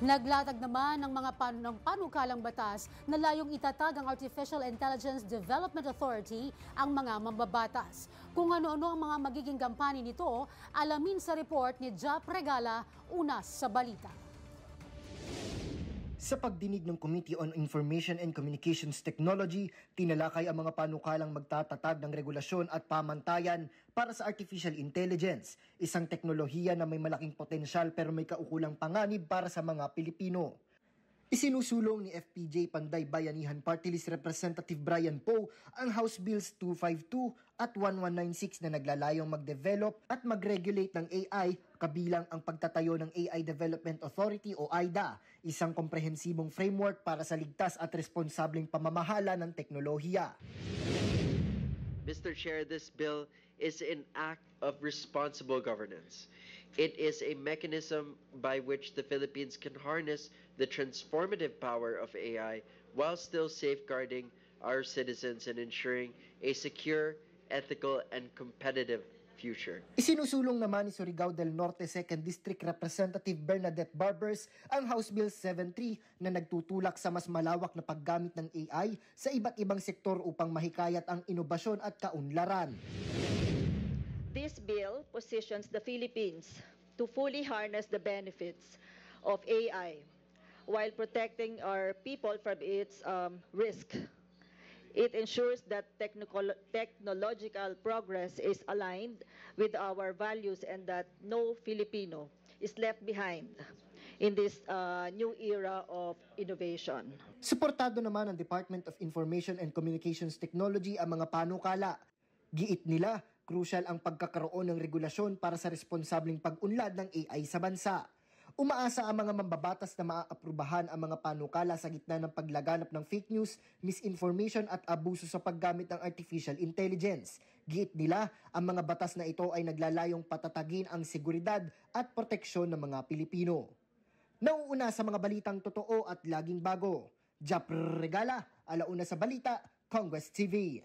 Naglatag naman ng mga panukalang batas na layong itatag ang Artificial Intelligence Development Authority ang mga mambabatas. Kung ano-ano ang mga magiging gampanin nito, alamin sa report ni Jap Regala, una sa balita. Sa pagdinig ng Committee on Information and Communications Technology, tinalakay ang mga panukalang magtatatag ng regulasyon at pamantayan para sa artificial intelligence, isang teknolohiya na may malaking potensyal pero may kaukulang panganib para sa mga Pilipino. Isinusulong ni FPJ Panday Bayanihan Party List Representative Brian Poe ang House Bills 252 at 1196 na naglalayong mag-develop at mag-regulate ng AI kabilang ang pagtatayo ng AI Development Authority o AIDA, isang komprehensibong framework para sa ligtas at responsableng pamamahala ng teknolohiya. Mr. Chair, this bill is an act of responsible governance. It is a mechanism by which the Philippines can harness the transformative power of AI while still safeguarding our citizens and ensuring a secure, ethical, and competitive future. Isinusulong naman ni Surigao del Norte 2nd District Representative Bernadette Barbers ang House Bill 73 na nagtutulak sa mas malawak na paggamit ng AI sa iba't ibang sektor upang mahikayat ang inobasyon at kaunlaran. This bill positions the Philippines to fully harness the benefits of AI while protecting our people from its risk. It ensures that technological progress is aligned with our values and that no Filipino is left behind in this new era of innovation. Suportado naman ng Department of Information and Communications Technology ang mga panukala. Giit nila, crucial ang pagkakaroon ng regulasyon para sa responsableng pag-unlad ng AI sa bansa. Umaasa ang mga mambabatas na maaaprubahan ang mga panukala sa gitna ng paglaganap ng fake news, misinformation at abuso sa paggamit ng artificial intelligence. Giit nila, ang mga batas na ito ay naglalayong patatagin ang seguridad at proteksyon ng mga Pilipino. Nauuna sa mga balitang totoo at laging bago. Jap Regala, alauna sa balita, Congress TV.